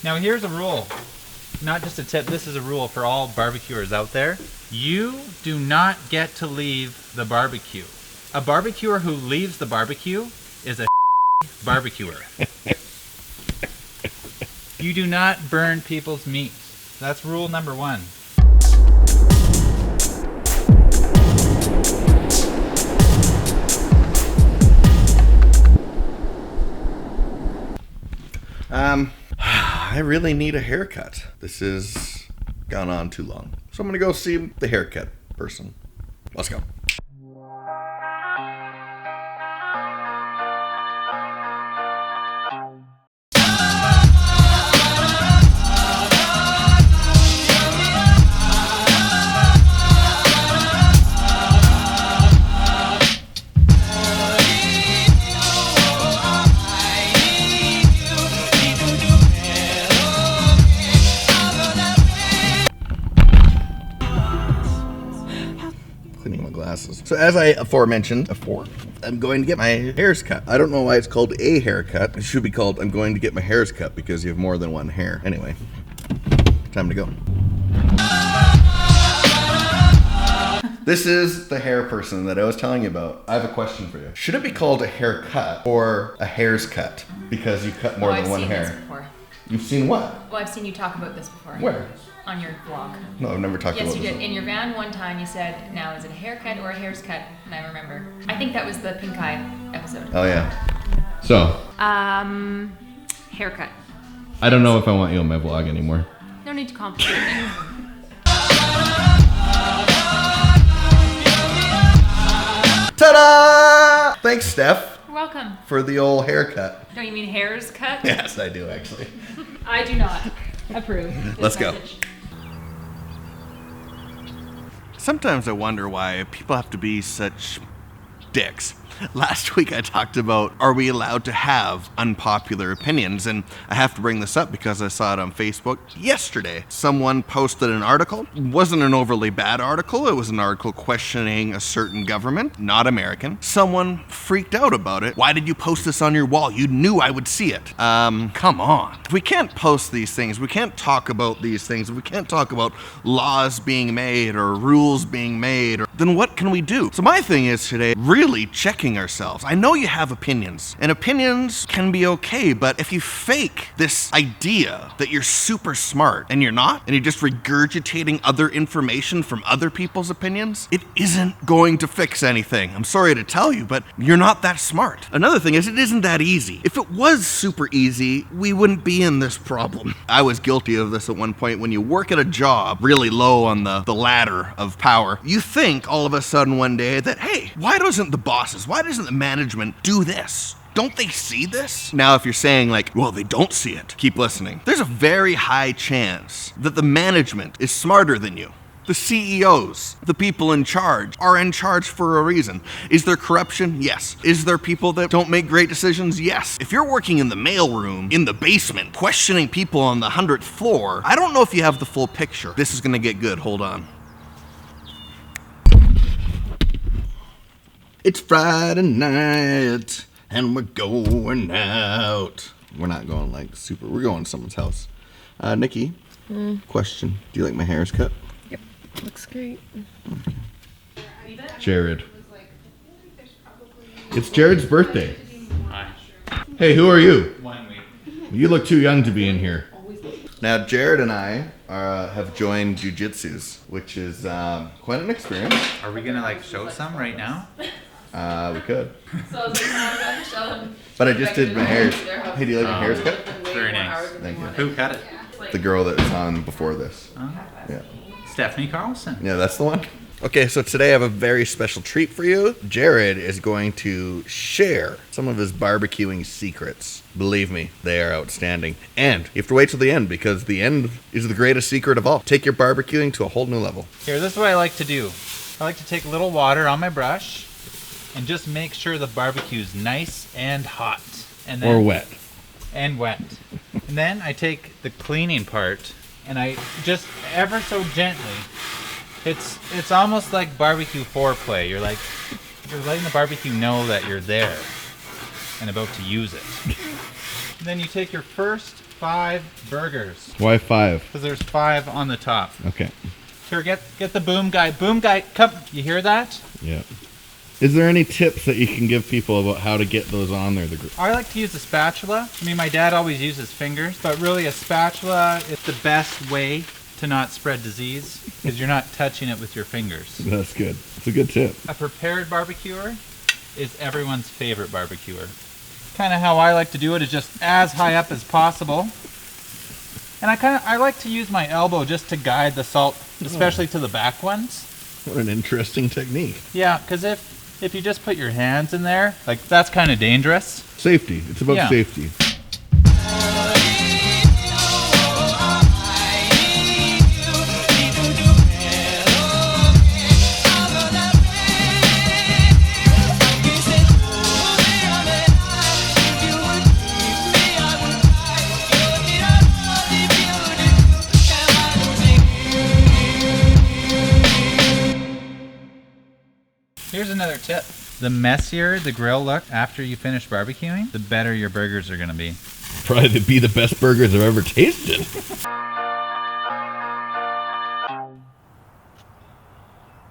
Now here's a rule. Not just a tip, this is a rule for all barbecuers out there. You do not get to leave the barbecue. A barbecuer who leaves the barbecue is a barbecuer. You do not burn people's meat. That's rule number 1. I really need a haircut. This has gone on too long. So I'm gonna go see the haircut person. Let's go. So as I aforementioned, I'm going to get my hairs cut. I don't know why it's called a haircut. It should be called I'm going to get my hairs cut because you have more than one hair. Anyway, time to go. This is the hair person that I was telling you about. I have a question for you. Should it be called a haircut or a hair's cut because you cut more than one hair? I've seen this before. You've seen what? Well, I've seen you talk about this before. Where? On your vlog. No, I've never talked about this. Yes, you did. In your van one time you said, now is it a haircut or a hair's cut? And I remember. I think that was the pink eye episode. Oh, yeah. So. Haircut. I don't know if I want you on my vlog anymore. No need to complicate things. Ta-da! Thanks, Steph. You're welcome. For the old haircut. Don't you mean hair's cut? Yes, I do, actually. I do not approve. Let's go. Sometimes I wonder why people have to be such dicks. Last week I talked about, are we allowed to have unpopular opinions? And I have to bring this up because I saw it on Facebook yesterday. Someone posted an article. It wasn't an overly bad article. It was an article questioning a certain government, not American. Someone freaked out about it. Why did you post this on your wall? You knew I would see it. Come on. We can't post these things. We can't talk about these things. We can't talk about laws being made or rules being made. Then what can we do? So my thing is today, really checking ourselves. I know you have opinions, and opinions can be okay, but if you fake this idea that you're super smart and you're not, and you're just regurgitating other information from other people's opinions, it isn't going to fix anything. I'm sorry to tell you, but you're not that smart. Another thing is, it isn't that easy. If it was super easy, we wouldn't be in this problem. I was guilty of this at one point. When you work at a job really low on the ladder of power, you think all of a sudden one day that, hey, why doesn't the bosses, why doesn't the management do this? Don't they see this? Now, if you're saying like, well, they don't see it, keep listening. There's a very high chance that the management is smarter than you. The CEOs, the people in charge, are in charge for a reason. Is there corruption? Yes. Is there people that don't make great decisions? Yes. If you're working in the mailroom, in the basement, questioning people on the 100th floor, I don't know if you have the full picture. This is gonna get good, hold on. It's Friday night, and we're going out. We're not going like super, we're going to someone's house. Nikki, question. Do you like my hair's cut? Yep, looks great. Okay. Jared. It's Jared's birthday. Hi. Hey, who are you? 1 week. You look too young to be in here. Now, Jared and I have joined jujitsu's, which is quite an experience. Are we gonna like show some right now? We could. So I was like, no, I'm gonna show them. But I just did my hair. Hey, do you like my hair's cut? Very nice. Thank you. Who cut it? The girl that was on before this. Oh. Yeah. Stephanie Carlson. Yeah, that's the one. Okay, so today I have a very special treat for you. Jared is going to share some of his barbecuing secrets. Believe me, they are outstanding. And you have to wait till the end because the end is the greatest secret of all. Take your barbecuing to a whole new level. Here, this is what I like to do. I like to take a little water on my brush and just make sure the barbecue's nice and hot. And then, Or wet. And wet. And then I take the cleaning part and I just ever so gently, it's almost like barbecue foreplay. You're letting the barbecue know that you're there and about to use it. And then you take your first 5 burgers. Why 5? Because there's 5 on the top. Okay. Here, get the boom guy. Boom guy, come. You hear that? Yeah. Is there any tips that you can give people about how to get those on there? I like to use a spatula. I mean, my dad always uses fingers, but really a spatula is the best way to not spread disease because you're not touching it with your fingers. That's good. It's a good tip. A prepared barbecuer is everyone's favorite barbecuer. Kind of how I like to do it is just as high up as possible. And I like to use my elbow just to guide the salt, especially to the back ones. What an interesting technique. Yeah, because if you just put your hands in there, like that's kind of dangerous. Safety. It's about safety. Here's another tip. The messier the grill look after you finish barbecuing, the better your burgers are going to be. Probably to be the best burgers I've ever tasted.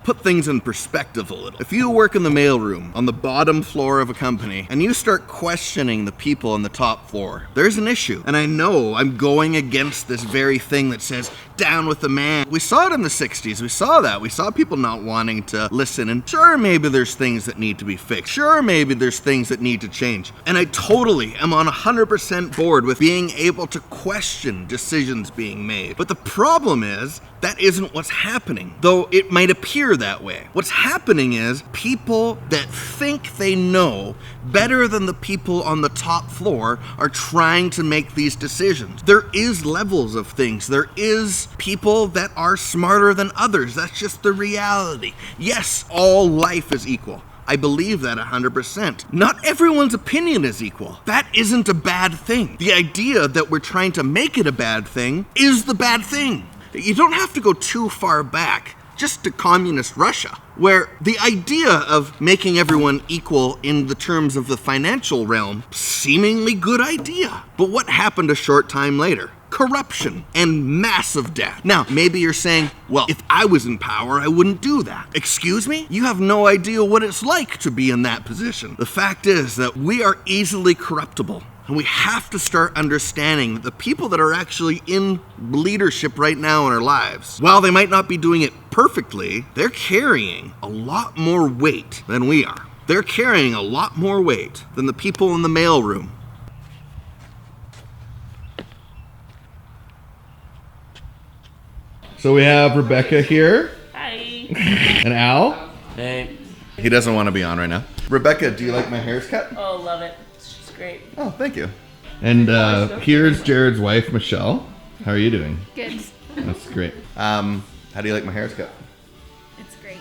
Put things in perspective a little. If you work in the mailroom on the bottom floor of a company and you start questioning the people on the top floor, there's an issue. And I know I'm going against this very thing that says, down with the man. We saw it in the 60s. We saw that. We saw people not wanting to listen. And sure, maybe there's things that need to be fixed. Sure, maybe there's things that need to change. And I totally am on 100% board with being able to question decisions being made. But the problem is, that isn't what's happening, though it might appear that way. What's happening is people that think they know better than the people on the top floor are trying to make these decisions. There is levels of things. There is people that are smarter than others. That's just the reality. Yes, all life is equal. I believe that 100%. Not everyone's opinion is equal. That isn't a bad thing. The idea that we're trying to make it a bad thing is the bad thing. You don't have to go too far back, just to communist Russia, where the idea of making everyone equal in the terms of the financial realm, seemingly good idea. But what happened a short time later? Corruption and massive debt. Now, maybe you're saying, well, if I was in power, I wouldn't do that. Excuse me? You have no idea what it's like to be in that position. The fact is that we are easily corruptible. And we have to start understanding that the people that are actually in leadership right now in our lives, while they might not be doing it perfectly, they're carrying a lot more weight than we are. They're carrying a lot more weight than the people in the mailroom. So we have Rebecca here. Hi. And Al. Hey. He doesn't want to be on right now. Rebecca, do you like my haircut? Oh, love it. She's great. Oh, thank you. And here's Jared's wife, Michelle. How are you doing? Good. That's great. How do you like my haircut? It's great.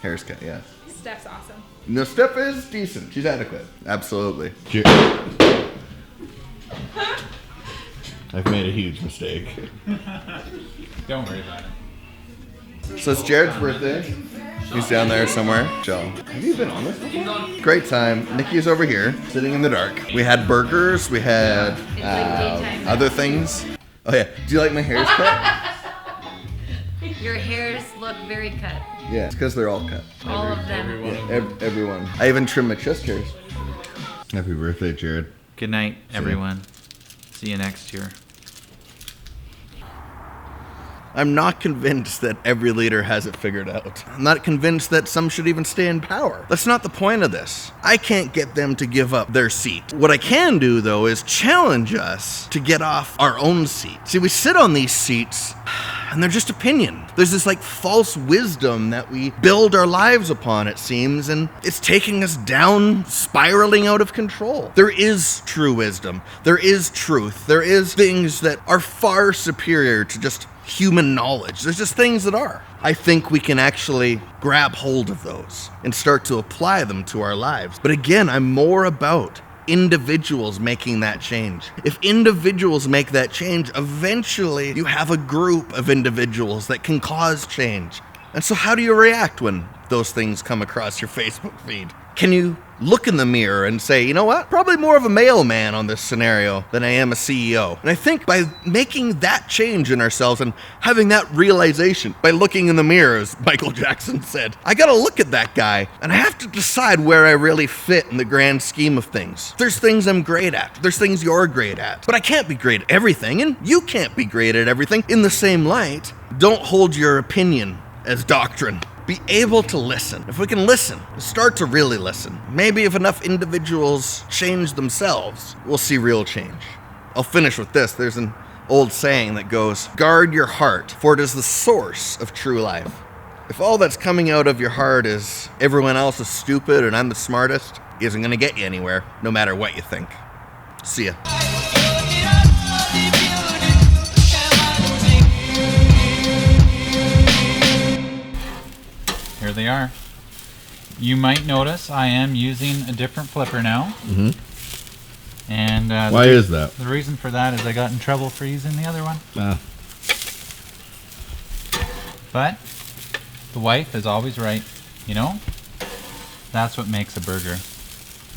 Haircut, yes. Steph's awesome. No, Steph is decent. She's adequate. Absolutely. I've made a huge mistake. Don't worry about it. So it's Jared's birthday. He's down there somewhere. Joe, have you been on this before? Great time. Nikki's over here, sitting in the dark. We had burgers. We had other things. Oh yeah. Do you like my haircut? Your hairs look very cut. Yeah, it's because they're all cut. All of them. Everyone. I even trimmed my chest hairs. Happy birthday, Jared. Good night, everyone. See you next year. I'm not convinced that every leader has it figured out. I'm not convinced that some should even stay in power. That's not the point of this. I can't get them to give up their seat. What I can do, though, is challenge us to get off our own seat. See, we sit on these seats, and they're just opinion. There's this false wisdom that we build our lives upon, it seems, and it's taking us down, spiraling out of control. There is true wisdom. There is truth. There is things that are far superior to just human knowledge. There's just things that are. I think we can actually grab hold of those and start to apply them to our lives. But again, I'm more about individuals making that change. If individuals make that change, eventually you have a group of individuals that can cause change. And so how do you react when those things come across your Facebook feed? Can you look in the mirror and say, you know what? Probably more of a mailman on this scenario than I am a CEO. And I think by making that change in ourselves and having that realization, by looking in the mirror, as Michael Jackson said, I gotta look at that guy and I have to decide where I really fit in the grand scheme of things. There's things I'm great at. There's things you're great at. But I can't be great at everything, and you can't be great at everything in the same light. Don't hold your opinion as doctrine. Be able to listen. If we can listen, start to really listen. Maybe if enough individuals change themselves, we'll see real change. I'll finish with this. There's an old saying that goes, guard your heart, for it is the source of true life. If all that's coming out of your heart is everyone else is stupid and I'm the smartest, it isn't gonna get you anywhere, no matter what you think. See ya. Here they are. You might notice I am using a different flipper now. Mm-hmm. And Why is that? The reason for that is I got in trouble for using the other one. But the wife is always right, you know? That's what makes a burger.